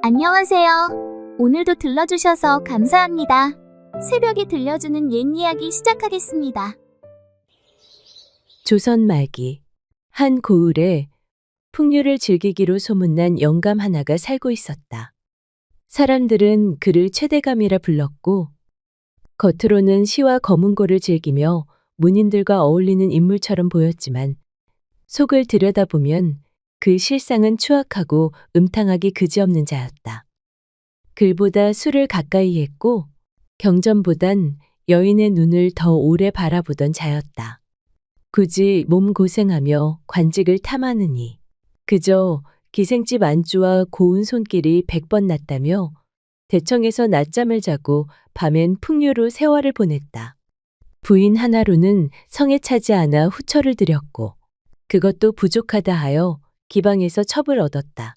안녕하세요. 오늘도 들러주셔서 감사합니다. 새벽에 들려주는 옛 이야기 시작하겠습니다. 조선 말기 한 고을에 풍류를 즐기기로 소문난 영감 하나가 살고 있었다. 사람들은 그를 최대감이라 불렀고 겉으로는 시와 거문고를 즐기며 문인들과 어울리는 인물처럼 보였지만 속을 들여다보면 그 실상은 추악하고 음탕하기 그지없는 자였다. 글보다 술을 가까이 했고 경전보단 여인의 눈을 더 오래 바라보던 자였다. 굳이 몸 고생하며 관직을 탐하느니 그저 기생집 안주와 고운 손길이 100번 낫다며 대청에서 낮잠을 자고 밤엔 풍류로 세월을 보냈다. 부인 하나로는 성에 차지 않아 후처를 들였고 그것도 부족하다 하여 기방에서 첩을 얻었다.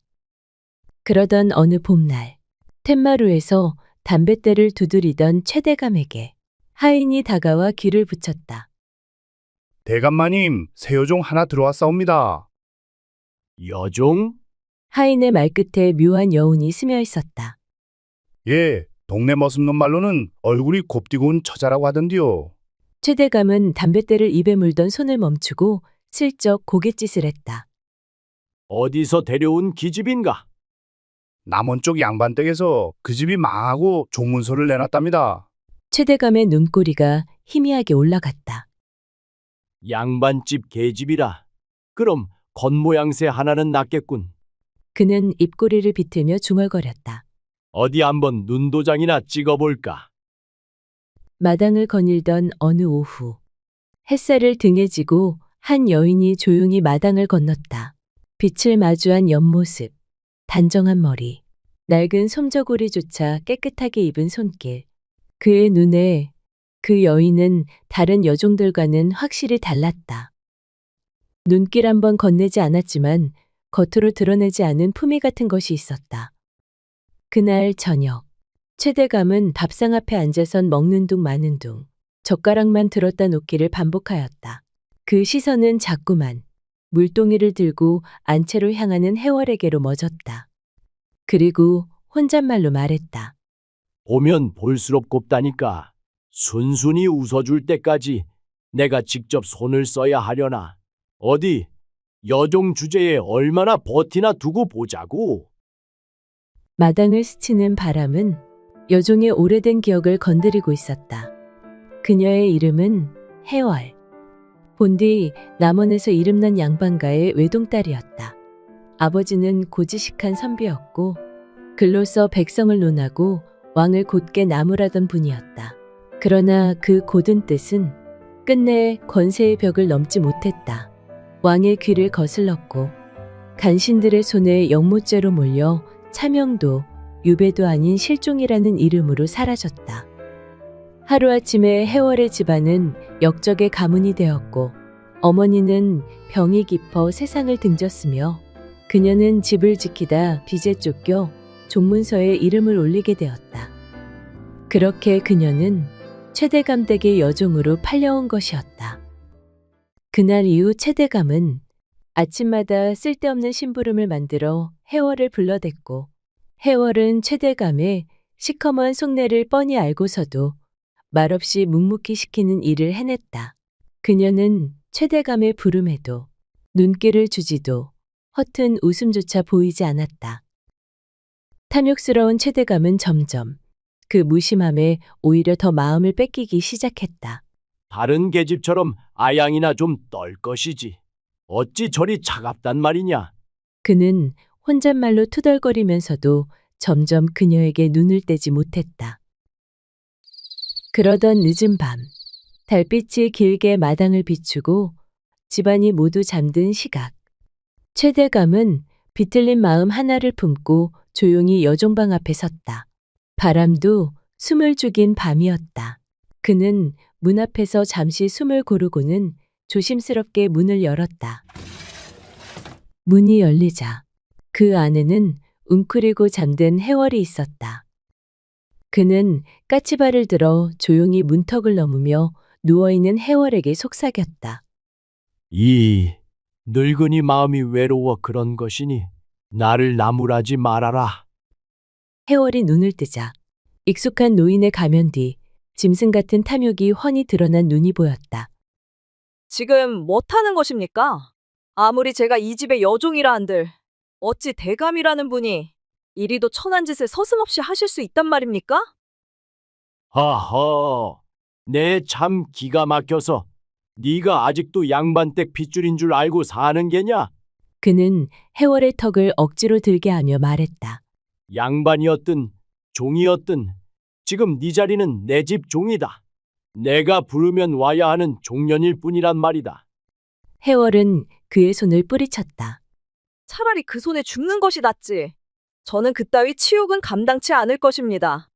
그러던 어느 봄날 텐마루에서 담뱃대를 두드리던 최대감에게 하인이 다가와 귀를 붙였다. 대감마님, 새 여종 하나 들어왔사옵니다. 여종? 하인의 말끝에 묘한 여운이 스며 있었다. 예, 동네 머슴놈 말로는 얼굴이 곱디고 온 처자라고 하던디요. 최대감은 담뱃대를 입에 물던 손을 멈추고 슬쩍 고갯짓을 했다. 어디서 데려온 기집인가? 남원 쪽 양반댁에서 그 집이 망하고 종문서를 내놨답니다. 최대감의 눈꼬리가 희미하게 올라갔다. 양반집 계집이라. 그럼 겉모양새 하나는 낫겠군. 그는 입꼬리를 비틀며 중얼거렸다. 어디 한번 눈도장이나 찍어볼까? 마당을 거닐던 어느 오후 햇살을 등에 지고 한 여인이 조용히 마당을 건넜다. 빛을 마주한 옆모습, 단정한 머리, 낡은 솜저고리조차 깨끗하게 입은 손길. 그의 눈에 그 여인은 다른 여종들과는 확실히 달랐다. 눈길 한번 건네지 않았지만 겉으로 드러내지 않은 품위 같은 것이 있었다. 그날 저녁, 최대감은 밥상 앞에 앉아선 먹는 둥 마는 둥, 젓가락만 들었다 놓기를 반복하였다. 그 시선은 자꾸만 물동이를 들고 안채로 향하는 해월에게로 멎었다. 그리고 혼잣말로 말했다. 보면 볼수록 곱다니까. 순순히 웃어줄 때까지 내가 직접 손을 써야 하려나. 어디 여종 주제에 얼마나 버티나 두고 보자고. 마당을 스치는 바람은 여종의 오래된 기억을 건드리고 있었다. 그녀의 이름은 해월. 본디 남원에서 이름난 양반가의 외동딸이었다. 아버지는 고지식한 선비였고 글로써 백성을 논하고 왕을 곧게 나무라던 분이었다. 그러나 그 고든 뜻은 끝내 권세의 벽을 넘지 못했다. 왕의 귀를 거슬렀고 간신들의 손에 영모죄로 몰려 차명도 유배도 아닌 실종이라는 이름으로 사라졌다. 하루아침에 해월의 집안은 역적의 가문이 되었고 어머니는 병이 깊어 세상을 등졌으며 그녀는 집을 지키다 빚에 쫓겨 종문서에 이름을 올리게 되었다. 그렇게 그녀는 최대감 댁의 여종으로 팔려온 것이었다. 그날 이후 최대감은 아침마다 쓸데없는 심부름을 만들어 해월을 불러댔고 해월은 최대감의 시커먼 속내를 뻔히 알고서도 말없이 묵묵히 시키는 일을 해냈다. 그녀는 최대감의 부름에도 눈길을 주지도 허튼 웃음조차 보이지 않았다. 탐욕스러운 최대감은 점점 그 무심함에 오히려 더 마음을 뺏기기 시작했다. 다른 계집처럼 아양이나 좀 떨 것이지. 어찌 저리 차갑단 말이냐. 그는 혼잣말로 투덜거리면서도 점점 그녀에게 눈을 떼지 못했다. 그러던 늦은 밤, 달빛이 길게 마당을 비추고 집안이 모두 잠든 시각. 최대감은 비틀린 마음 하나를 품고 조용히 여종방 앞에 섰다. 바람도 숨을 죽인 밤이었다. 그는 문 앞에서 잠시 숨을 고르고는 조심스럽게 문을 열었다. 문이 열리자 그 안에는 웅크리고 잠든 해월이 있었다. 그는 까치발을 들어 조용히 문턱을 넘으며 누워있는 해월에게 속삭였다. 이 늙은이 마음이 외로워 그런 것이니 나를 나무라지 말아라. 해월이 눈을 뜨자 익숙한 노인의 가면 뒤 짐승 같은 탐욕이 훤히 드러난 눈이 보였다. 지금 못하는 것입니까? 아무리 제가 이 집의 여종이라 한들 어찌 대감이라는 분이 이리도 천한 짓을 서슴없이 하실 수 있단 말입니까? 하하, 내 참 기가 막혀서 네가 아직도 양반댁 핏줄인 줄 알고 사는 게냐? 그는 해월의 턱을 억지로 들게 하며 말했다. 양반이었든 종이었든 지금 네 자리는 내 집 종이다. 내가 부르면 와야 하는 종년일 뿐이란 말이다. 해월은 그의 손을 뿌리쳤다. 차라리 그 손에 죽는 것이 낫지. 저는 그따위 치욕은 감당치 않을 것입니다.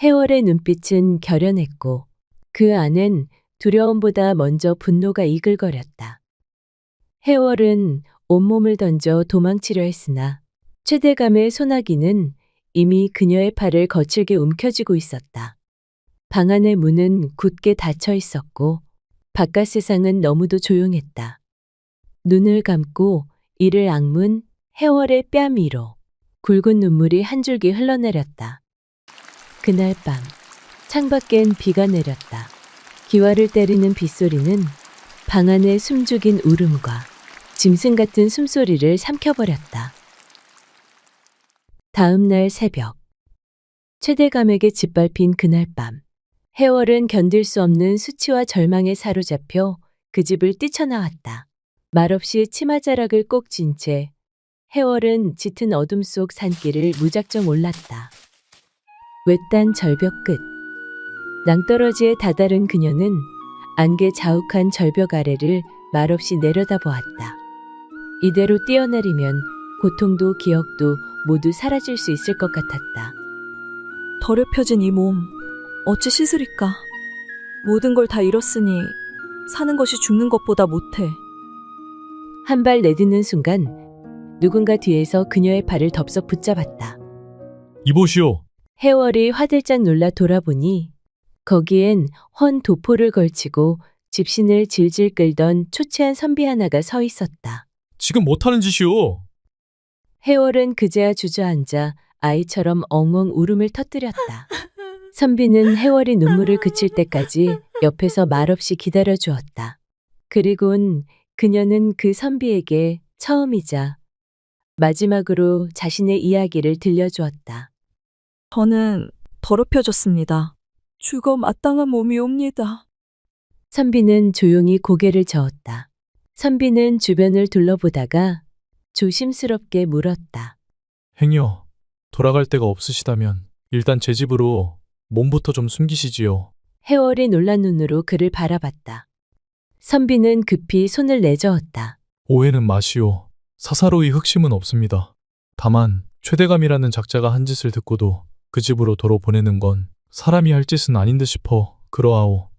해월의 눈빛은 결연했고 그 안엔 두려움보다 먼저 분노가 이글거렸다. 해월은 온몸을 던져 도망치려 했으나 최대감의 소나기는 이미 그녀의 팔을 거칠게 움켜쥐고 있었다. 방 안의 문은 굳게 닫혀 있었고 바깥 세상은 너무도 조용했다. 눈을 감고 이를 악문 해월의 뺨 위로 굵은 눈물이 한 줄기 흘러내렸다. 그날 밤 창밖엔 비가 내렸다. 기와를 때리는 빗소리는 방 안의 숨죽인 울음과 짐승 같은 숨소리를 삼켜버렸다. 다음 날 새벽 최대감에게 짓밟힌 그날 밤 해월은 견딜 수 없는 수치와 절망에 사로잡혀 그 집을 뛰쳐나왔다. 말없이 치마자락을 꼭 쥔 채 해월은 짙은 어둠 속 산길을 무작정 올랐다. 외딴 절벽 끝 낭떠러지에 다다른 그녀는 안개 자욱한 절벽 아래를 말없이 내려다보았다. 이대로 뛰어내리면 고통도 기억도 모두 사라질 수 있을 것 같았다. 더럽혀진 이 몸 어찌 씻으리까? 모든 걸 다 잃었으니 사는 것이 죽는 것보다 못해. 한 발 내딛는 순간 누군가 뒤에서 그녀의 발을 덥석 붙잡았다. 이보시오. 해월이 화들짝 놀라 돌아보니 거기엔 헌 도포를 걸치고 집신을 질질 끌던 초췌한 선비 하나가 서 있었다. 지금 못하는 짓이오. 해월은 그제야 주저앉아 아이처럼 엉엉 울음을 터뜨렸다. 선비는 해월이 눈물을 그칠 때까지 옆에서 말없이 기다려 주었다. 그리곤 그녀는 그 선비에게 처음이자 마지막으로 자신의 이야기를 들려주었다. 저는 더럽혀졌습니다. 죽어 마땅한 몸이옵니다. 선비는 조용히 고개를 저었다. 선비는 주변을 둘러보다가 조심스럽게 물었다. 행여 돌아갈 데가 없으시다면 일단 제 집으로 몸부터 좀 숨기시지요. 해월이 놀란 눈으로 그를 바라봤다. 선비는 급히 손을 내저었다. 오해는 마시오. 사사로이 흑심은 없습니다. 다만 최대감이라는 작자가 한 짓을 듣고도 그 집으로 도로 보내는 건 사람이 할 짓은 아닌 듯 싶어 그러하오.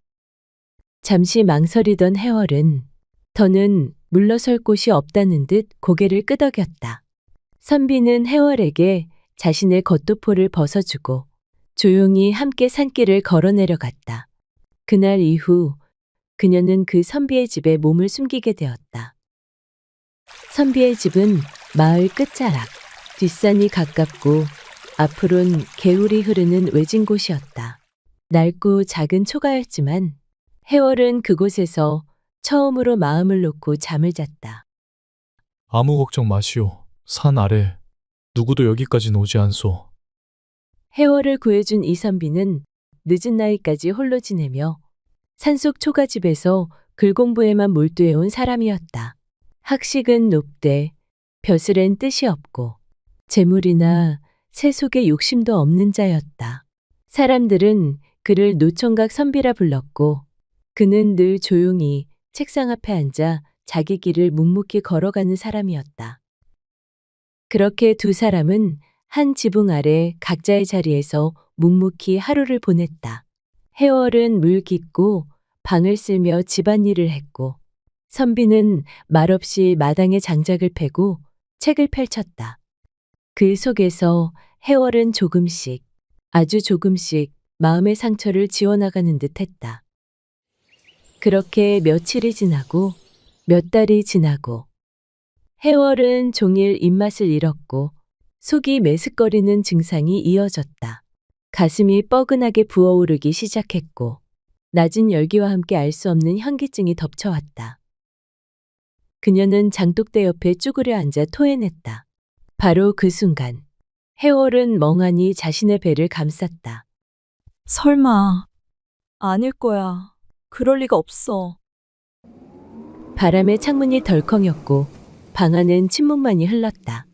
잠시 망설이던 해월은 더는 물러설 곳이 없다는 듯 고개를 끄덕였다. 선비는 해월에게 자신의 겉도포를 벗어주고 조용히 함께 산길을 걸어 내려갔다. 그날 이후 그녀는 그 선비의 집에 몸을 숨기게 되었다. 선비의 집은 마을 끝자락, 뒷산이 가깝고 앞으론 개울이 흐르는 외진 곳이었다. 낡고 작은 초가였지만 해월은 그곳에서 처음으로 마음을 놓고 잠을 잤다. 아무 걱정 마시오. 산 아래 누구도 여기까진 오지 않소. 해월을 구해준 이선비는 늦은 나이까지 홀로 지내며 산속 초가집에서 글 공부에만 몰두해온 사람이었다. 학식은 높되 벼슬엔 뜻이 없고 재물이나 세속에 욕심도 없는 자였다. 사람들은 그를 노총각 선비라 불렀고 그는 늘 조용히 책상 앞에 앉아 자기 길을 묵묵히 걸어가는 사람이었다. 그렇게 두 사람은 한 지붕 아래 각자의 자리에서 묵묵히 하루를 보냈다. 해월은 물 깃고 방을 쓸며 집안일을 했고 선비는 말없이 마당에 장작을 패고 책을 펼쳤다. 그 속에서 해월은 조금씩, 아주 조금씩 마음의 상처를 지워나가는 듯 했다. 그렇게 며칠이 지나고 몇 달이 지나고 해월은 종일 입맛을 잃었고 속이 메스꺼리는 증상이 이어졌다. 가슴이 뻐근하게 부어오르기 시작했고 낮은 열기와 함께 알 수 없는 현기증이 덮쳐왔다. 그녀는 장독대 옆에 쭈그려 앉아 토해냈다. 바로 그 순간 해월은 멍하니 자신의 배를 감쌌다. 설마 아닐 거야. 그럴 리가 없어. 바람에 창문이 덜컹였고 방 안은 침묵만이 흘렀다.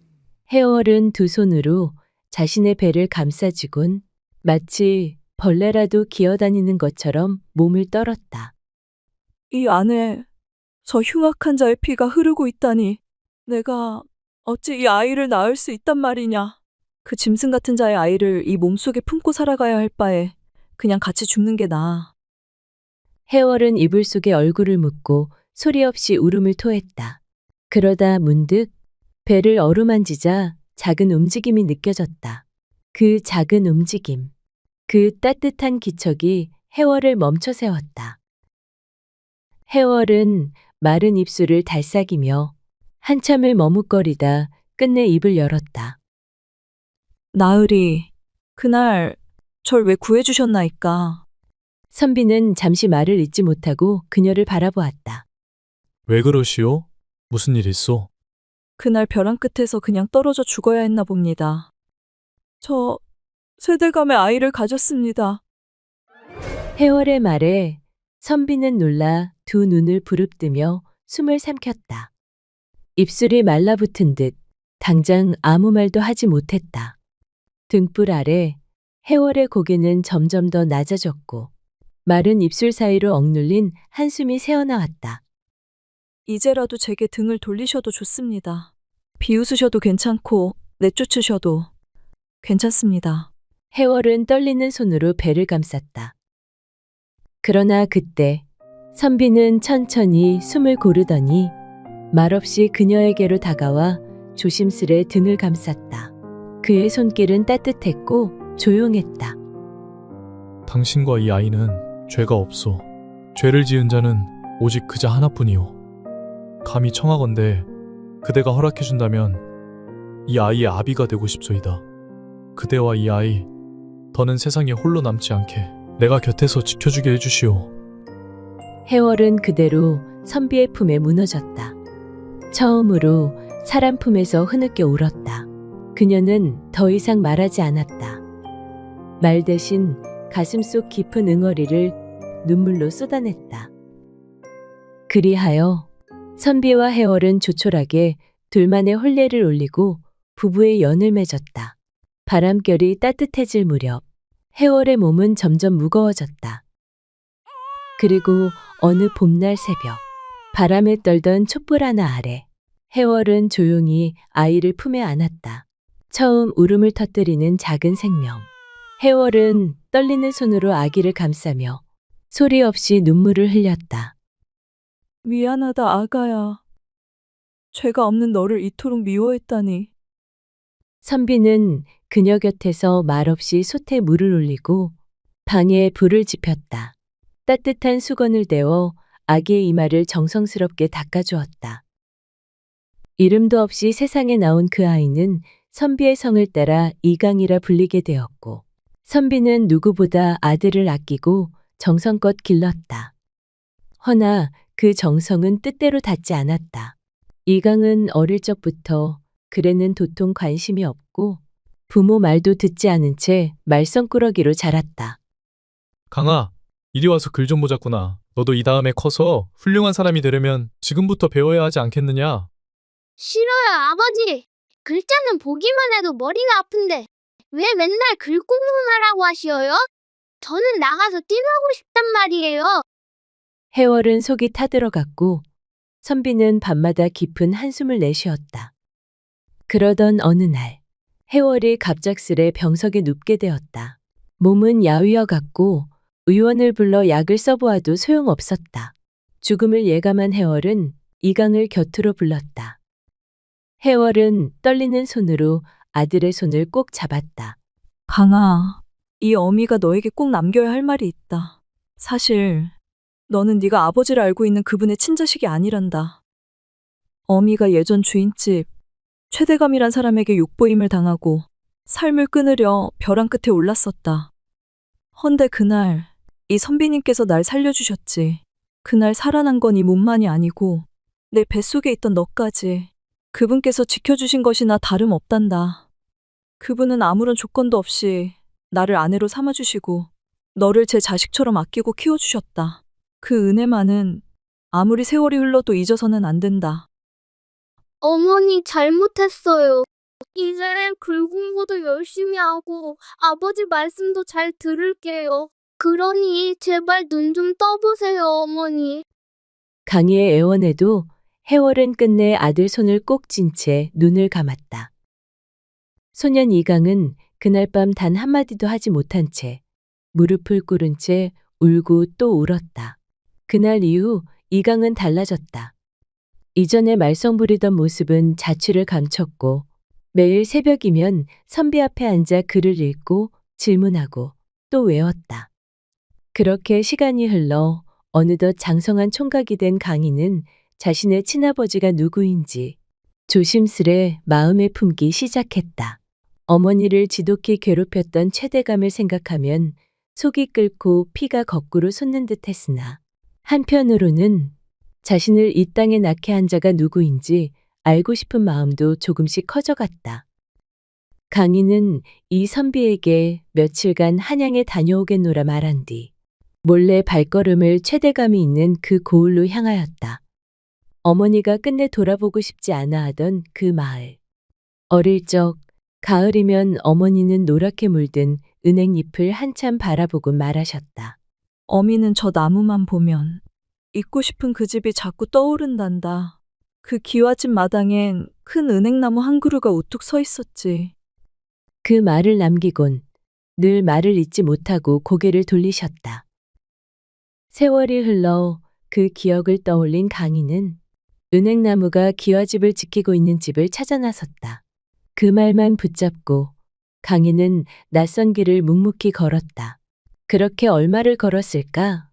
해월은 두 손으로 자신의 배를 감싸쥐곤 마치 벌레라도 기어다니는 것처럼 몸을 떨었다. 이 안에 저 흉악한 자의 피가 흐르고 있다니. 내가 어찌 이 아이를 낳을 수 있단 말이냐. 그 짐승 같은 자의 아이를 이 몸속에 품고 살아가야 할 바에 그냥 같이 죽는 게 나아. 해월은 이불 속에 얼굴을 묻고 소리 없이 울음을 토했다. 그러다 문득 배를 어루만지자 작은 움직임이 느껴졌다. 그 작은 움직임, 그 따뜻한 기척이 해월을 멈춰 세웠다. 해월은 마른 입술을 달싹이며 한참을 머뭇거리다 끝내 입을 열었다. 나으리, 그날 절 왜 구해주셨나이까? 선비는 잠시 말을 잇지 못하고 그녀를 바라보았다. 왜 그러시오? 무슨 일 있어? 그날 벼랑 끝에서 그냥 떨어져 죽어야 했나 봅니다. 저 쇠들감의 아이를 가졌습니다. 해월의 말에 선비는 놀라 두 눈을 부릅뜨며 숨을 삼켰다. 입술이 말라붙은 듯 당장 아무 말도 하지 못했다. 등불 아래 해월의 고개는 점점 더 낮아졌고 마른 입술 사이로 억눌린 한숨이 새어나왔다. 이제라도 제게 등을 돌리셔도 좋습니다. 비웃으셔도 괜찮고 내쫓으셔도 괜찮습니다. 해월은 떨리는 손으로 배를 감쌌다. 그러나 그때 선비는 천천히 숨을 고르더니 말없이 그녀에게로 다가와 조심스레 등을 감쌌다. 그의 손길은 따뜻했고 조용했다. 당신과 이 아이는 죄가 없소. 죄를 지은 자는 오직 그자 하나뿐이오. 감히 청하건대 그대가 허락해준다면 이 아이의 아비가 되고 싶소이다. 그대와 이 아이, 더는 세상에 홀로 남지 않게 내가 곁에서 지켜주게 해주시오. 해월은 그대로 선비의 품에 무너졌다. 처음으로 사람 품에서 흐느껴 울었다. 그녀는 더 이상 말하지 않았다. 말 대신 가슴속 깊은 응어리를 눈물로 쏟아냈다. 그리하여 선비와 해월은 조촐하게 둘만의 혼례를 올리고 부부의 연을 맺었다. 바람결이 따뜻해질 무렵 해월의 몸은 점점 무거워졌다. 그리고 어느 봄날 새벽 바람에 떨던 촛불 하나 아래 해월은 조용히 아이를 품에 안았다. 처음 울음을 터뜨리는 작은 생명. 해월은 떨리는 손으로 아기를 감싸며 소리 없이 눈물을 흘렸다. 미안하다, 아가야. 죄가 없는 너를 이토록 미워했다니. 선비는 그녀 곁에서 말없이 솥에 물을 올리고 방에 불을 지폈다. 따뜻한 수건을 대어 아기의 이마를 정성스럽게 닦아주었다. 이름도 없이 세상에 나온 그 아이는 선비의 성을 따라 이강이라 불리게 되었고 선비는 누구보다 아들을 아끼고 정성껏 길렀다. 허나 그 정성은 뜻대로 닿지 않았다. 이강은 어릴 적부터 글에는 도통 관심이 없고 부모 말도 듣지 않은 채 말썽꾸러기로 자랐다. 강아, 이리 와서 글 좀 보자꾸나. 너도 이 다음에 커서 훌륭한 사람이 되려면 지금부터 배워야 하지 않겠느냐? 싫어요, 아버지. 글자는 보기만 해도 머리가 아픈데 왜 맨날 글 공부하라고 하시어요? 저는 나가서 뛰놀고 싶단 말이에요. 해월은 속이 타들어갔고 선비는 밤마다 깊은 한숨을 내쉬었다. 그러던 어느 날 해월이 갑작스레 병석에 눕게 되었다. 몸은 야위어갔고 의원을 불러 약을 써보아도 소용없었다. 죽음을 예감한 해월은 이강을 곁으로 불렀다. 해월은 떨리는 손으로 아들의 손을 꼭 잡았다. 강아, 이 어미가 너에게 꼭 남겨야 할 말이 있다. 사실 너는 네가 아버지를 알고 있는 그분의 친자식이 아니란다. 어미가 예전 주인집 최대감이란 사람에게 욕보임을 당하고 삶을 끊으려 벼랑 끝에 올랐었다. 헌데 그날 이 선비님께서 날 살려주셨지. 그날 살아난 건 이 몸만이 아니고 내 뱃속에 있던 너까지 그분께서 지켜주신 것이나 다름없단다. 그분은 아무런 조건도 없이 나를 아내로 삼아주시고 너를 제 자식처럼 아끼고 키워주셨다. 그 은혜만은 아무리 세월이 흘러도 잊어서는 안 된다. 어머니 잘못했어요. 이제 글 공부도 열심히 하고 아버지 말씀도 잘 들을게요. 그러니 제발 눈 좀 떠보세요, 어머니. 강희의 애원에도 해월은 끝내 아들 손을 꼭 쥔 채 눈을 감았다. 소년 이강은 그날 밤 단 한마디도 하지 못한 채 무릎을 꿇은 채 울고 또 울었다. 그날 이후 이강은 달라졌다. 이전에 말썽 부리던 모습은 자취를 감췄고 매일 새벽이면 선비 앞에 앉아 글을 읽고 질문하고 또 외웠다. 그렇게 시간이 흘러 어느덧 장성한 총각이 된 강희는 자신의 친아버지가 누구인지 조심스레 마음에 품기 시작했다. 어머니를 지독히 괴롭혔던 최대감을 생각하면 속이 끓고 피가 거꾸로 솟는 듯 했으나 한편으로는 자신을 이 땅에 낳게 한 자가 누구인지 알고 싶은 마음도 조금씩 커져갔다. 강희는 이 선비에게 며칠간 한양에 다녀오겠노라 말한 뒤 몰래 발걸음을 최대감이 있는 그 고을로 향하였다. 어머니가 끝내 돌아보고 싶지 않아 하던 그 마을. 어릴 적 가을이면 어머니는 노랗게 물든 은행잎을 한참 바라보고 말하셨다. 어미는 저 나무만 보면 잊고 싶은 그 집이 자꾸 떠오른단다. 그 기와집 마당엔 큰 은행나무 한 그루가 우뚝 서 있었지. 그 말을 남기곤 늘 말을 잊지 못하고 고개를 돌리셨다. 세월이 흘러 그 기억을 떠올린 강희는 은행나무가 기와집을 지키고 있는 집을 찾아 나섰다. 그 말만 붙잡고 강희는 낯선 길을 묵묵히 걸었다. 그렇게 얼마를 걸었을까?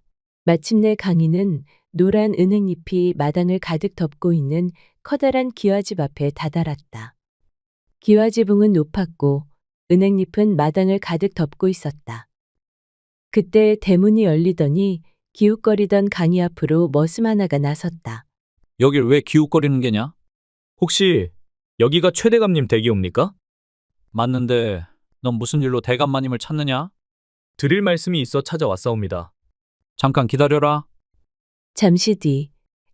마침내 강희는 노란 은행잎이 마당을 가득 덮고 있는 커다란 기와집 앞에 다다랐다. 기와지붕은 높았고 은행잎은 마당을 가득 덮고 있었다. 그때 대문이 열리더니 기웃거리던 강희 앞으로 머슴 하나가 나섰다. 여길 왜 기웃거리는 게냐? 혹시 여기가 최대감님 댁이옵니까? 맞는데 넌 무슨 일로 대감마님을 찾느냐? 드릴 말씀이 있어 찾아왔사옵니다. 잠깐 기다려라. 잠시 뒤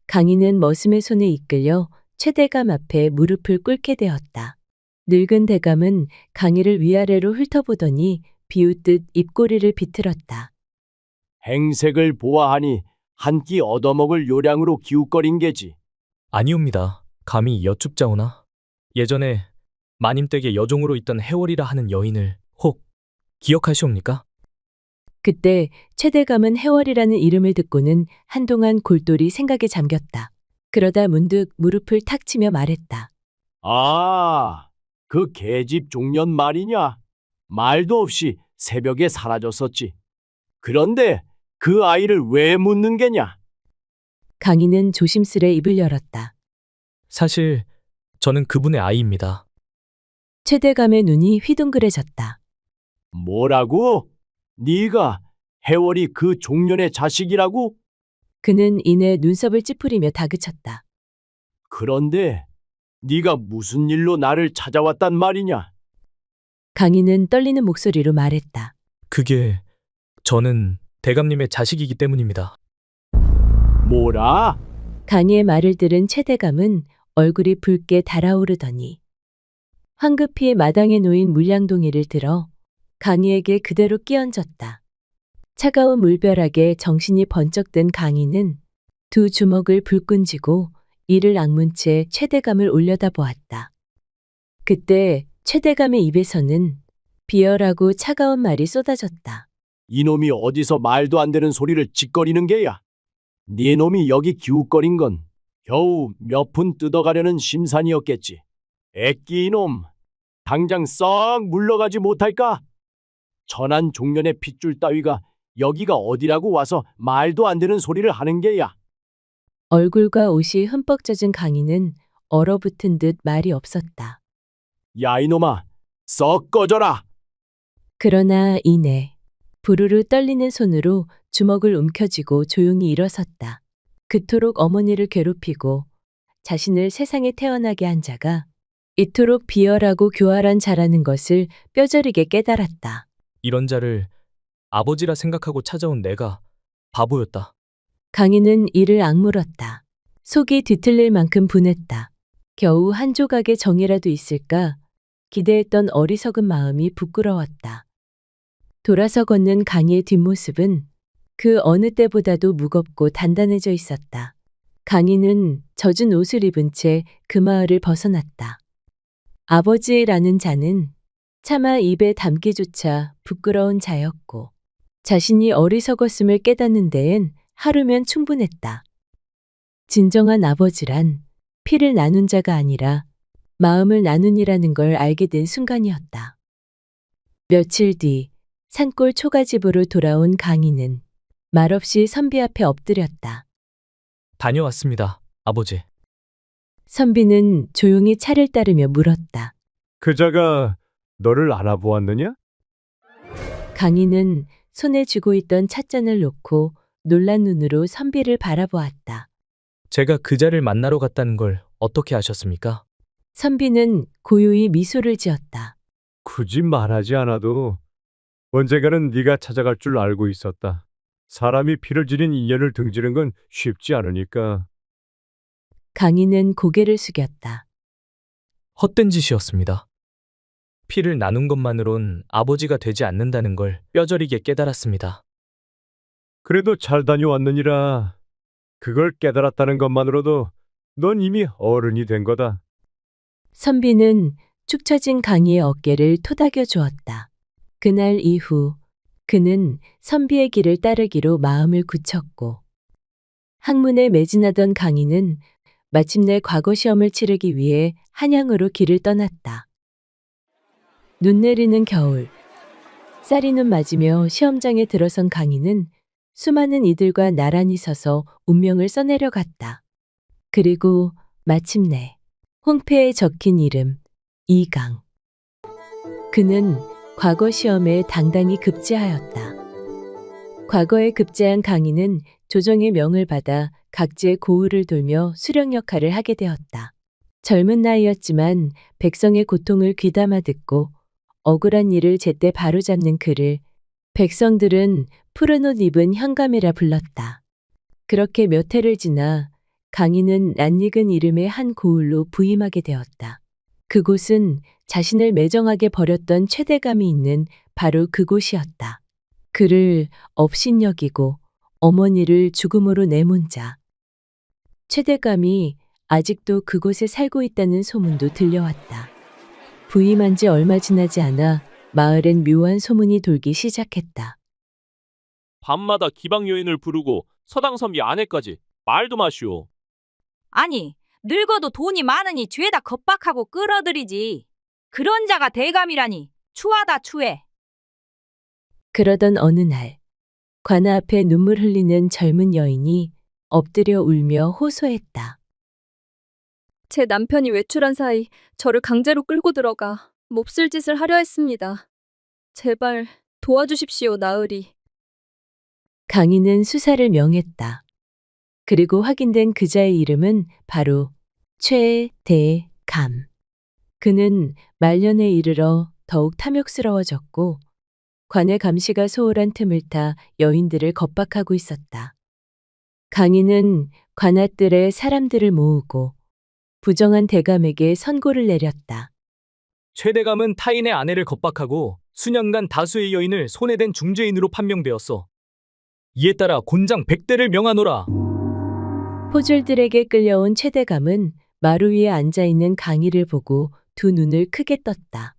강희는 머슴의 손에 이끌려 최대감 앞에 무릎을 꿇게 되었다. 늙은 대감은 강희를 위아래로 훑어보더니 비웃듯 입꼬리를 비틀었다. 행색을 보아하니 한 끼 얻어먹을 요량으로 기웃거린 게지. 아니옵니다. 감히 여쭙자오나. 예전에 마님 댁에 여종으로 있던 해월이라 하는 여인을 혹 기억하시옵니까? 그때 최대감은 해월이라는 이름을 듣고는 한동안 골똘히 생각에 잠겼다. 그러다 문득 무릎을 탁 치며 말했다. 아, 그 계집 종년 말이냐? 말도 없이 새벽에 사라졌었지. 그런데 그 아이를 왜 묻는 게냐? 강희는 조심스레 입을 열었다. 사실 저는 그분의 아이입니다. 최대감의 눈이 휘둥그레졌다. 뭐라고? 네가 해월이 그 종년의 자식이라고? 그는 이내 눈썹을 찌푸리며 다그쳤다. 그런데 네가 무슨 일로 나를 찾아왔단 말이냐? 강희는 떨리는 목소리로 말했다. 그게 저는 대감님의 자식이기 때문입니다. 뭐라? 강희의 말을 들은 최대감은 얼굴이 붉게 달아오르더니 황급히 마당에 놓인 물량동이를 들어 강희에게 그대로 끼얹었다. 차가운 물벼락에 정신이 번쩍 든 강희는 두 주먹을 불끈 쥐고 이를 악문 채 최대감을 올려다보았다. 그때 최대감의 입에서는 비열하고 차가운 말이 쏟아졌다. 이놈이 어디서 말도 안 되는 소리를 짓거리는 게야? 네 놈이 여기 기웃거린 건 겨우 몇 푼 뜯어가려는 심산이었겠지. 애끼 이놈, 당장 썩 물러가지 못할까? 천한 종년의 핏줄 따위가 여기가 어디라고 와서 말도 안 되는 소리를 하는 게야. 얼굴과 옷이 흠뻑 젖은 강희는 얼어붙은 듯 말이 없었다. 야 이놈아, 썩 꺼져라. 그러나 이내 부르르 떨리는 손으로 주먹을 움켜쥐고 조용히 일어섰다. 그토록 어머니를 괴롭히고 자신을 세상에 태어나게 한 자가 이토록 비열하고 교활한 자라는 것을 뼈저리게 깨달았다. 이런 자를 아버지라 생각하고 찾아온 내가 바보였다. 강인은 이를 악물었다. 속이 뒤틀릴 만큼 분했다. 겨우 한 조각의 정이라도 있을까 기대했던 어리석은 마음이 부끄러웠다. 돌아서 걷는 강희의 뒷모습은 그 어느 때보다도 무겁고 단단해져 있었다. 강희는 젖은 옷을 입은 채 그 마을을 벗어났다. 아버지라는 자는 차마 입에 담기조차 부끄러운 자였고 자신이 어리석었음을 깨닫는 데엔 하루면 충분했다. 진정한 아버지란 피를 나눈 자가 아니라 마음을 나눈이라는 걸 알게 된 순간이었다. 며칠 뒤 산골 초가집으로 돌아온 강희는 말없이 선비 앞에 엎드렸다. 다녀왔습니다, 아버지. 선비는 조용히 차를 따르며 물었다. 그자가 너를 알아보았느냐? 강희는 손에 쥐고 있던 찻잔을 놓고 놀란 눈으로 선비를 바라보았다. 제가 그자를 만나러 갔다는 걸 어떻게 아셨습니까? 선비는 고요히 미소를 지었다. 굳이 말하지 않아도 언젠가는 네가 찾아갈 줄 알고 있었다. 사람이 피를 지닌 인연을 등지는 건 쉽지 않으니까. 강희는 고개를 숙였다. 헛된 짓이었습니다. 피를 나눈 것만으론 아버지가 되지 않는다는 걸 뼈저리게 깨달았습니다. 그래도 잘 다녀왔느니라. 그걸 깨달았다는 것만으로도 넌 이미 어른이 된 거다. 선비는 축 처진 강희의 어깨를 토닥여 주었다. 그날 이후 그는 선비의 길을 따르기로 마음을 굳혔고 학문에 매진하던 강희는 마침내 과거 시험을 치르기 위해 한양으로 길을 떠났다. 눈 내리는 겨울, 쌀이 눈 맞으며 시험장에 들어선 강희는 수많은 이들과 나란히 서서 운명을 써내려 갔다. 그리고 마침내 홍패에 적힌 이름 이강. 그는 과거 시험에 당당히 급제하였다. 과거에 급제한 강희는 조정의 명을 받아 각지의 고을을 돌며 수령 역할을 하게 되었다. 젊은 나이였지만 백성의 고통을 귀담아 듣고 억울한 일을 제때 바로잡는 그를 백성들은 푸른 옷 입은 현감이라 불렀다. 그렇게 몇 해를 지나 강희는 낯익은 이름의 한 고을로 부임하게 되었다. 그곳은 자신을 매정하게 버렸던 최대감이 있는 바로 그곳이었다. 그를 업신여기고 어머니를 죽음으로 내몬 자. 최대감이 아직도 그곳에 살고 있다는 소문도 들려왔다. 부임한 지 얼마 지나지 않아 마을엔 묘한 소문이 돌기 시작했다. 밤마다 기방 여인을 부르고 서당선비 아내까지 말도 마시오. 아니, 늙어도 돈이 많으니 죄다 겁박하고 끌어들이지. 그런 자가 대감이라니 추하다 추해. 그러던 어느 날 관아 앞에 눈물 흘리는 젊은 여인이 엎드려 울며 호소했다. 제 남편이 외출한 사이 저를 강제로 끌고 들어가 몹쓸 짓을 하려 했습니다. 제발 도와주십시오, 나으리. 강희는 수사를 명했다. 그리고 확인된 그자의 이름은 바로 최대감. 그는 말년에 이르러 더욱 탐욕스러워졌고 관의 감시가 소홀한 틈을 타 여인들을 겁박하고 있었다. 강희는 관아뜰에 사람들을 모으고 부정한 대감에게 선고를 내렸다. 최대감은 타인의 아내를 겁박하고 수년간 다수의 여인을 손에 댄 중죄인으로 판명되었어. 이에 따라 곤장 100대를 명하노라. 포졸들에게 끌려온 최대감은 마루 위에 앉아있는 강희를 보고 두 눈을 크게 떴다.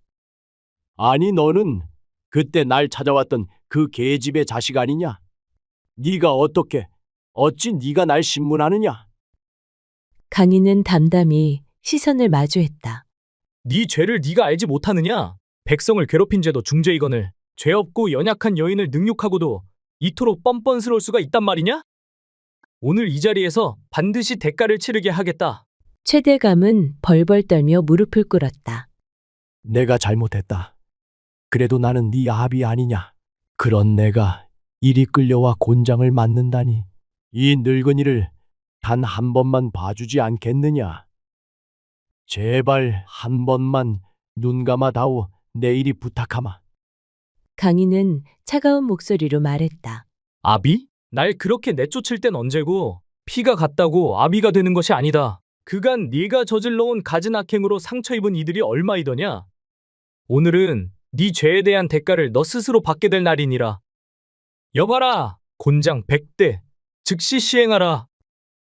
아니 너는 그때 날 찾아왔던 그 계집의 자식 아니냐? 네가 어찌 네가 날 신문하느냐? 강희는 담담히 시선을 마주했다. 네 죄를 네가 알지 못하느냐? 백성을 괴롭힌 죄도 중죄이거늘 죄 없고 연약한 여인을 능욕하고도 이토록 뻔뻔스러울 수가 있단 말이냐? 오늘 이 자리에서 반드시 대가를 치르게 하겠다. 최대감은 벌벌 떨며 무릎을 꿇었다. 내가 잘못했다. 그래도 나는 네 아비 아니냐. 그런 내가 이리 끌려와 곤장을 맞는다니. 이 늙은이를 단 한 번만 봐주지 않겠느냐. 제발 한 번만 눈 감아다오. 내일이 부탁하마. 강인은 차가운 목소리로 말했다. 아비? 날 그렇게 내쫓을 땐 언제고 피가 같다고 아비가 되는 것이 아니다. 그간 네가 저질러온 갖은 악행으로 상처 입은 이들이 얼마이더냐? 오늘은 네 죄에 대한 대가를 너 스스로 받게 될 날이니라. 여봐라, 곤장 100대 즉시 시행하라.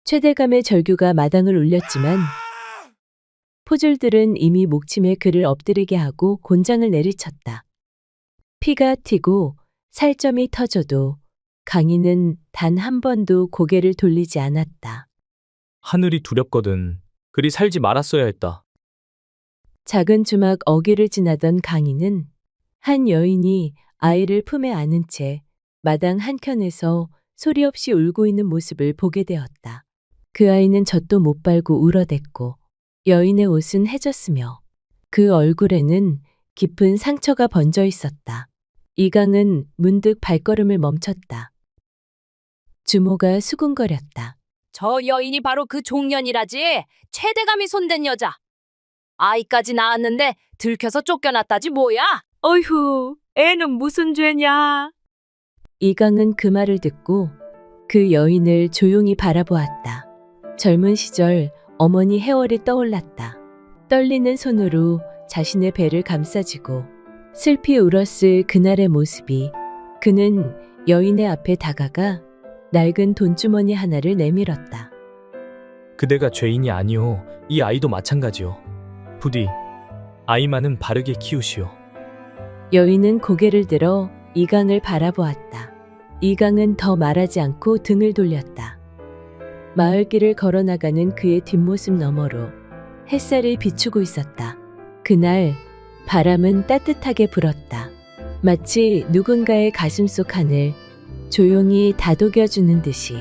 최대감의 절규가 마당을 울렸지만 포졸들은 이미 목침에 그를 엎드리게 하고 곤장을 내리쳤다. 피가 튀고 살점이 터져도 강인은 단 한 번도 고개를 돌리지 않았다. 하늘이 두렵거든. 그리 살지 말았어야 했다. 작은 주막 어귀를 지나던 강인은 한 여인이 아이를 품에 안은 채 마당 한켠에서 소리 없이 울고 있는 모습을 보게 되었다. 그 아이는 젖도 못 빨고 울어댔고 여인의 옷은 해졌으며 그 얼굴에는 깊은 상처가 번져 있었다. 이강은 문득 발걸음을 멈췄다. 주모가 수군거렸다. 저 여인이 바로 그 종년이라지. 최대감이 손댄 여자. 아이까지 낳았는데 들켜서 쫓겨났다지 뭐야? 어휴, 애는 무슨 죄냐? 이강은 그 말을 듣고 그 여인을 조용히 바라보았다. 젊은 시절 어머니 해월이 떠올랐다. 떨리는 손으로 자신의 배를 감싸쥐고 슬피 울었을 그날의 모습이 그는 여인의 앞에 다가가 낡은 돈주머니 하나를 내밀었다. 그대가 죄인이 아니오. 이 아이도 마찬가지오. 부디 아이만은 바르게 키우시오. 여인은 고개를 들어 이강을 바라보았다. 이강은 더 말하지 않고 등을 돌렸다. 마을길을 걸어나가는 그의 뒷모습 너머로 햇살이 비추고 있었다. 그날 바람은 따뜻하게 불었다. 마치 누군가의 가슴속 하늘 조용히 다독여주는 듯이.